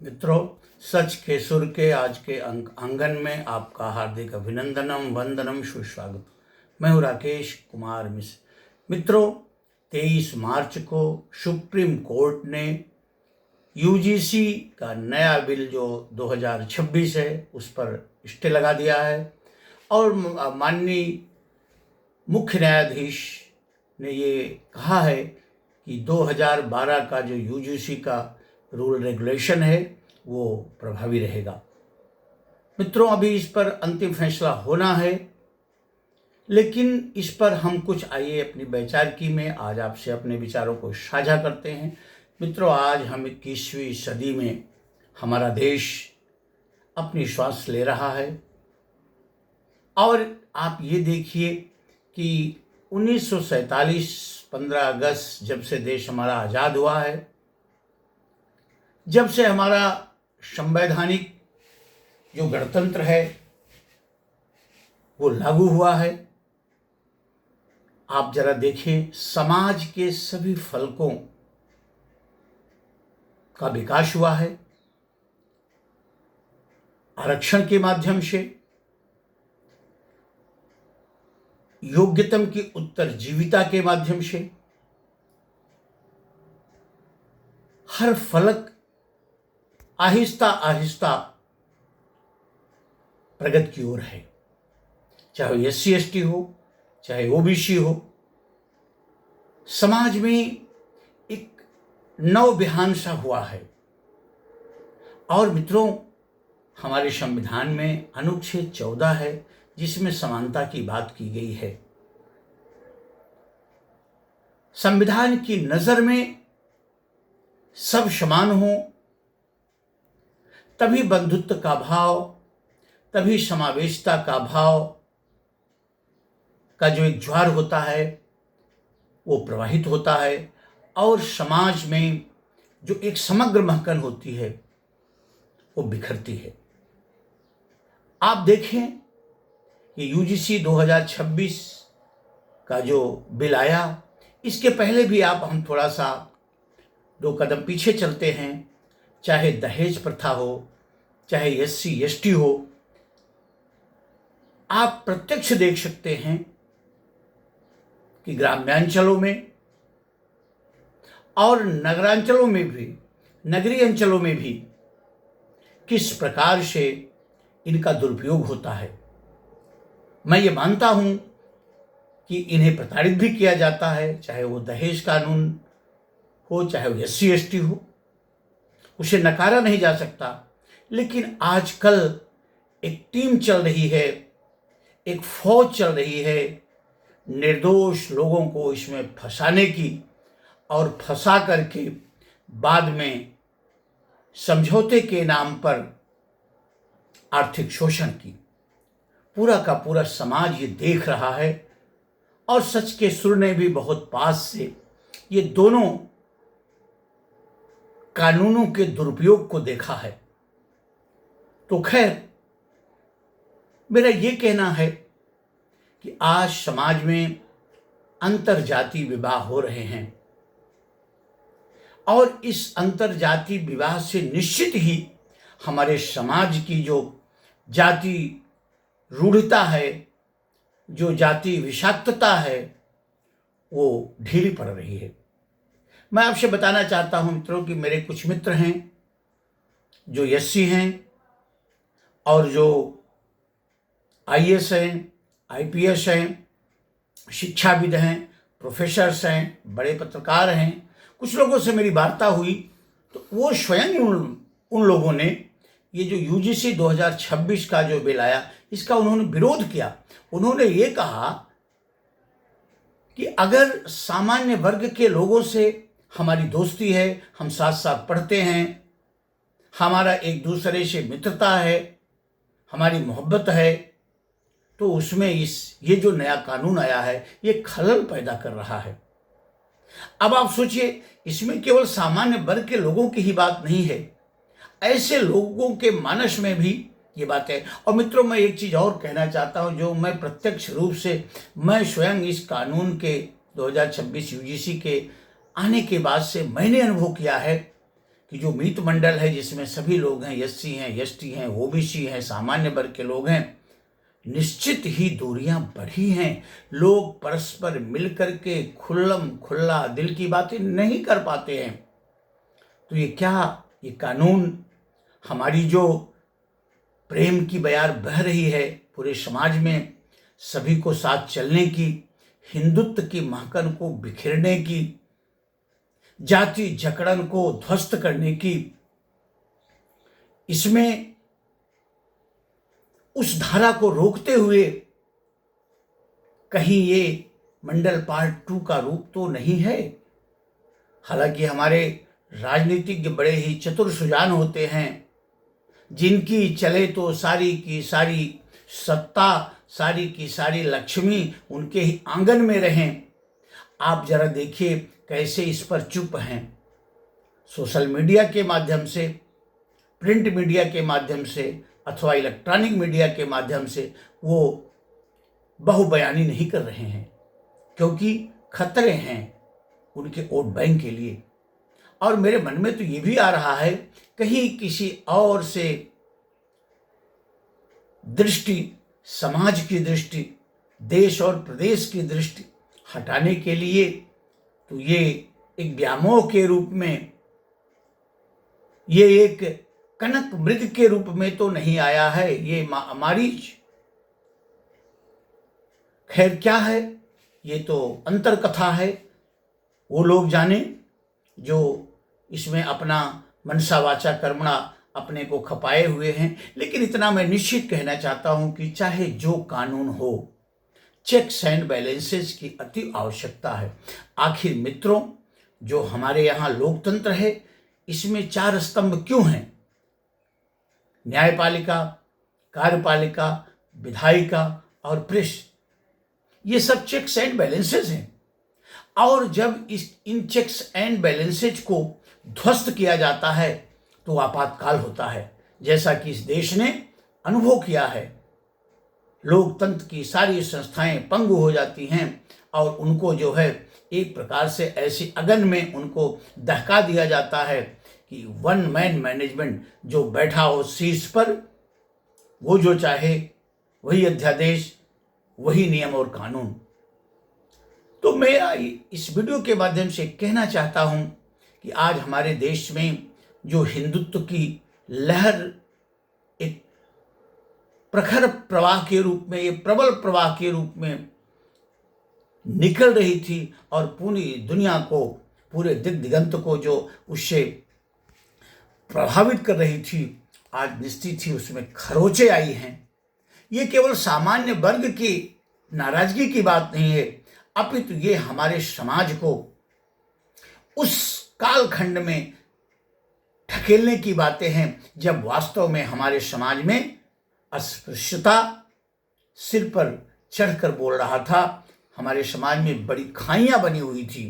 मित्रों, सच के सुर के आज के आंगन में आपका हार्दिक अभिनंदनम वंदनम सुस्वागत। मैं हूँ राकेश कुमार मिश्र। मित्रों, 23 मार्च को सुप्रीम कोर्ट ने यूजीसी का नया बिल जो 2026 है उस पर स्टे लगा दिया है और माननीय मुख्य न्यायाधीश ने ये कहा है कि 2012 का जो यूजीसी का रूल रेगुलेशन है वो प्रभावी रहेगा। मित्रों, अभी इस पर अंतिम फैसला होना है, लेकिन इस पर हम कुछ आइए अपनी वैचारिकी में आज आपसे अपने विचारों को साझा करते हैं। मित्रों, आज हम 21वीं सदी में हमारा देश अपनी श्वास ले रहा है और आप ये देखिए कि 1947 15 अगस्त जब से देश हमारा आज़ाद हुआ है, जब से हमारा संवैधानिक जो गणतंत्र है वो लागू हुआ है, आप जरा देखें समाज के सभी फलकों का विकास हुआ है। आरक्षण के माध्यम से, योग्यतम की उत्तरजीविता के माध्यम से हर फलक आहिस्ता आहिस्ता प्रगति की ओर है। चाहे SC ST हो, चाहे OBC हो, समाज में एक नव बिहान सा हुआ है। और मित्रों, हमारे संविधान में अनुच्छेद 14 है जिसमें समानता की बात की गई है। संविधान की नजर में सब समान हो, तभी बंधुत्व का भाव, तभी समावेशिता का भाव का जो एक ज्वार होता है वो प्रवाहित होता है और समाज में जो एक समग्र महकन होती है वो बिखरती है। आप देखें कि यूजीसी 2026 का जो बिल आया, इसके पहले भी हम थोड़ा सा 2 कदम पीछे चलते हैं। चाहे दहेज प्रथा हो, चाहे SC ST हो, आप प्रत्यक्ष देख सकते हैं कि ग्राम्यांचलों में और नगरांचलों में भी, नगरीय अंचलों में भी किस प्रकार से इनका दुरुपयोग होता है। मैं ये मानता हूं कि इन्हें प्रताड़ित भी किया जाता है, चाहे वो दहेज कानून हो, चाहे वो SC ST हो, उसे नकारा नहीं जा सकता। लेकिन आजकल एक टीम चल रही है, एक फौज चल रही है निर्दोष लोगों को इसमें फंसाने की और फंसा करके बाद में समझौते के नाम पर आर्थिक शोषण की। पूरा का पूरा समाज ये देख रहा है और सच के सुर ने भी बहुत पास से ये दोनों कानूनों के दुरुपयोग को देखा है। तो खैर, मेरा ये कहना है कि आज समाज में अंतरजातीय विवाह हो रहे हैं और इस अंतरजातीय विवाह से निश्चित ही हमारे समाज की जो जाति रूढ़ता है, जो जाति विषाक्तता है, वो ढीली पड़ रही है। मैं आपसे बताना चाहता हूं मित्रों कि मेरे कुछ मित्र हैं जो SC हैं और जो IAS हैं, IPS हैं, शिक्षाविद हैं, प्रोफेसर्स हैं, बड़े पत्रकार हैं। कुछ लोगों से मेरी वार्ता हुई तो वो स्वयं उन लोगों ने ये जो यूजीसी 2026 का जो बिल आया इसका उन्होंने विरोध किया। उन्होंने ये कहा कि अगर सामान्य वर्ग के लोगों से हमारी दोस्ती है, हम साथ साथ पढ़ते हैं, हमारा एक दूसरे से मित्रता है, हमारी मोहब्बत है, तो उसमें ये जो नया कानून आया है ये खलल पैदा कर रहा है। अब आप सोचिए, इसमें केवल सामान्य वर्ग के लोगों की ही बात नहीं है, ऐसे लोगों के मानस में भी ये बात है। और मित्रों, मैं एक चीज़ और कहना चाहता हूँ जो मैं प्रत्यक्ष रूप से मैं स्वयं इस कानून के 2026 यूजीसी के आने के बाद से मैंने अनुभव किया है कि जो मित्र मंडल है जिसमें सभी लोग हैं, एससी हैं, एसटी हैं, ओबीसी हैं, सामान्य वर्ग के लोग हैं, निश्चित ही दूरियां बढ़ी हैं। लोग परस्पर मिलकर के खुल्लम खुल्ला दिल की बातें नहीं कर पाते हैं। तो ये क्या, ये कानून, हमारी जो प्रेम की बयार बह रही है पूरे समाज में, सभी को साथ चलने की, हिंदुत्व की महकन को बिखेरने की, जाति जकड़न को ध्वस्त करने की, इसमें उस धारा को रोकते हुए कहीं ये मंडल पार्ट 2 का रूप तो नहीं है। हालांकि हमारे राजनीतिज्ञ बड़े ही चतुर सुजान होते हैं, जिनकी चले तो सारी की सारी सत्ता, सारी की सारी लक्ष्मी उनके ही आंगन में रहें। आप जरा देखिए कैसे इस पर चुप हैं। सोशल मीडिया के माध्यम से, प्रिंट मीडिया के माध्यम से अथवा इलेक्ट्रॉनिक मीडिया के माध्यम से वो बहुबयानी नहीं कर रहे हैं, क्योंकि खतरे हैं उनके वोट बैंक के लिए। और मेरे मन में तो ये भी आ रहा है, कहीं किसी और से दृष्टि, समाज की दृष्टि, देश और प्रदेश की दृष्टि हटाने के लिए तो ये एक व्यामोह के रूप में, ये एक कनक मृग के रूप में तो नहीं आया है, ये मारीच। खैर क्या है, ये तो अंतर कथा है, वो लोग जाने जो इसमें अपना मनसा वाचा कर्मणा अपने को खपाए हुए हैं। लेकिन इतना मैं निश्चित कहना चाहता हूं कि चाहे जो कानून हो, चेक्स एंड बैलेंसेस की अति आवश्यकता है। आखिर मित्रों, जो हमारे यहाँ लोकतंत्र है, इसमें 4 स्तंभ क्यों हैं? न्यायपालिका, कार्यपालिका, विधायिका और प्रेस। ये सब चेक्स एंड बैलेंसेस हैं। और जब इन चेक्स एंड बैलेंसेज को ध्वस्त किया जाता है तो आपातकाल होता है, जैसा कि इस देश ने अनुभव किया है। लोकतंत्र की सारी संस्थाएं पंगु हो जाती हैं और उनको जो है एक प्रकार से ऐसी अगन में उनको दहका दिया जाता है कि वन मैन मैनेजमेंट जो बैठा हो शीर्ष पर, वो जो चाहे वही अध्यादेश, वही नियम और कानून। तो मैं इस वीडियो के माध्यम से कहना चाहता हूं कि आज हमारे देश में जो हिंदुत्व की लहर एक प्रखर प्रवाह के रूप में, ये प्रबल प्रवाह के रूप में निकल रही थी और पूरी दुनिया को, पूरे दिगंत को जो उससे प्रभावित कर रही थी, आज निश्चित ही उसमें खरोंचे आई हैं। ये केवल सामान्य वर्ग की नाराजगी की बात नहीं है, अपितु ये हमारे समाज को उस कालखंड में ढकेलने की बातें हैं जब वास्तव में हमारे समाज में अस्पृश्यता सिर पर चढ़कर बोल रहा था। हमारे समाज में बड़ी खाइयां बनी हुई थी।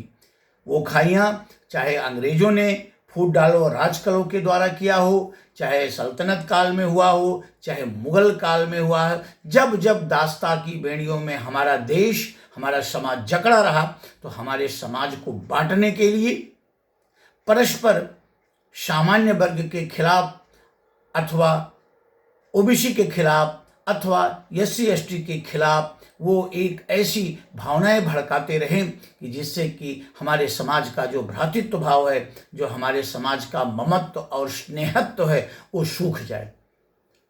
वो खाइयां चाहे अंग्रेजों ने फूट डालो और राज कलो के द्वारा किया हो, चाहे सल्तनत काल में हुआ हो, चाहे मुगल काल में हुआ है, जब जब दास्ता की बेड़ियों में हमारा देश, हमारा समाज जकड़ा रहा, तो हमारे समाज को बांटने के लिए परस्पर सामान्य वर्ग के खिलाफ अथवा ओबीसी के खिलाफ अथवा एससी एसटी के खिलाफ वो एक ऐसी भावनाएं भड़काते रहे कि जिससे कि हमारे समाज का जो भ्रातृत्व भाव है, जो हमारे समाज का ममत्व और स्नेहत्व है, वो सूख जाए।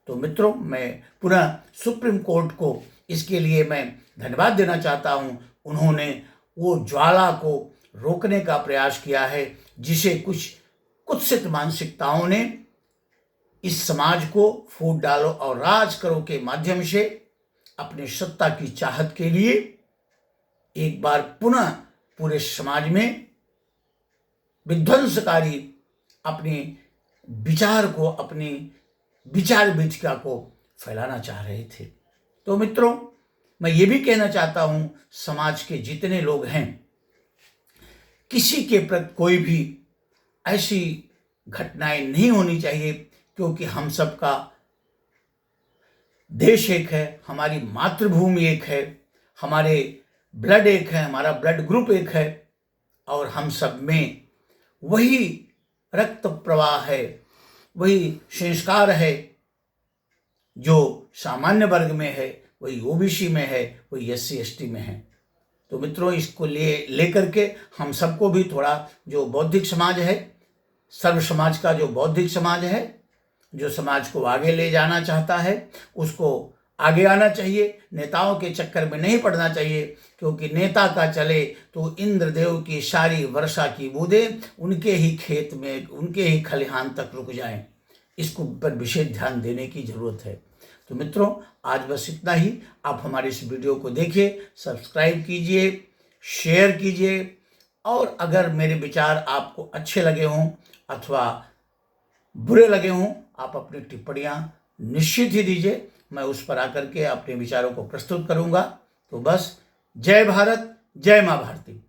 तो मित्रों, मैं पुनः सुप्रीम कोर्ट को इसके लिए मैं धन्यवाद देना चाहता हूं। उन्होंने वो ज्वाला को रोकने का प्रयास किया है, जिसे कुछ कुत्सित मानसिकताओं ने इस समाज को फूट डालो और राज करो के माध्यम से अपने सत्ता की चाहत के लिए एक बार पुनः पूरे समाज में विध्वंसकारी अपने विचार को, अपनी विचार विधिका को फैलाना चाह रहे थे। तो मित्रों, मैं ये भी कहना चाहता हूं, समाज के जितने लोग हैं, किसी के प्रति कोई भी ऐसी घटनाएं नहीं होनी चाहिए, क्योंकि हम सबका देश एक है, हमारी मातृभूमि एक है, हमारे ब्लड एक है, हमारा ब्लड ग्रुप एक है और हम सब में वही रक्त प्रवाह है, वही संस्कार है जो सामान्य वर्ग में है, वही ओबीसी में है, वही SC ST में है। तो मित्रों, इसको लेकर के हम सबको भी थोड़ा, जो बौद्धिक समाज है, सर्व समाज का जो बौद्धिक समाज है, जो समाज को आगे ले जाना चाहता है, उसको आगे आना चाहिए। नेताओं के चक्कर में नहीं पड़ना चाहिए, क्योंकि नेता का चले तो इंद्रदेव की सारी वर्षा की बूंदें उनके ही खेत में, उनके ही खलिहान तक रुक जाएं। इसको पर विशेष ध्यान देने की जरूरत है। तो मित्रों, आज बस इतना ही। आप हमारे इस वीडियो को देखिए, सब्सक्राइब कीजिए, शेयर कीजिए, और अगर मेरे विचार आपको अच्छे लगे हों अथवा बुरे लगे हों, आप अपनी टिप्पणियां निश्चित ही दीजिए। मैं उस पर आकर के अपने विचारों को प्रस्तुत करूंगा। तो बस, जय भारत, जय मां भारती।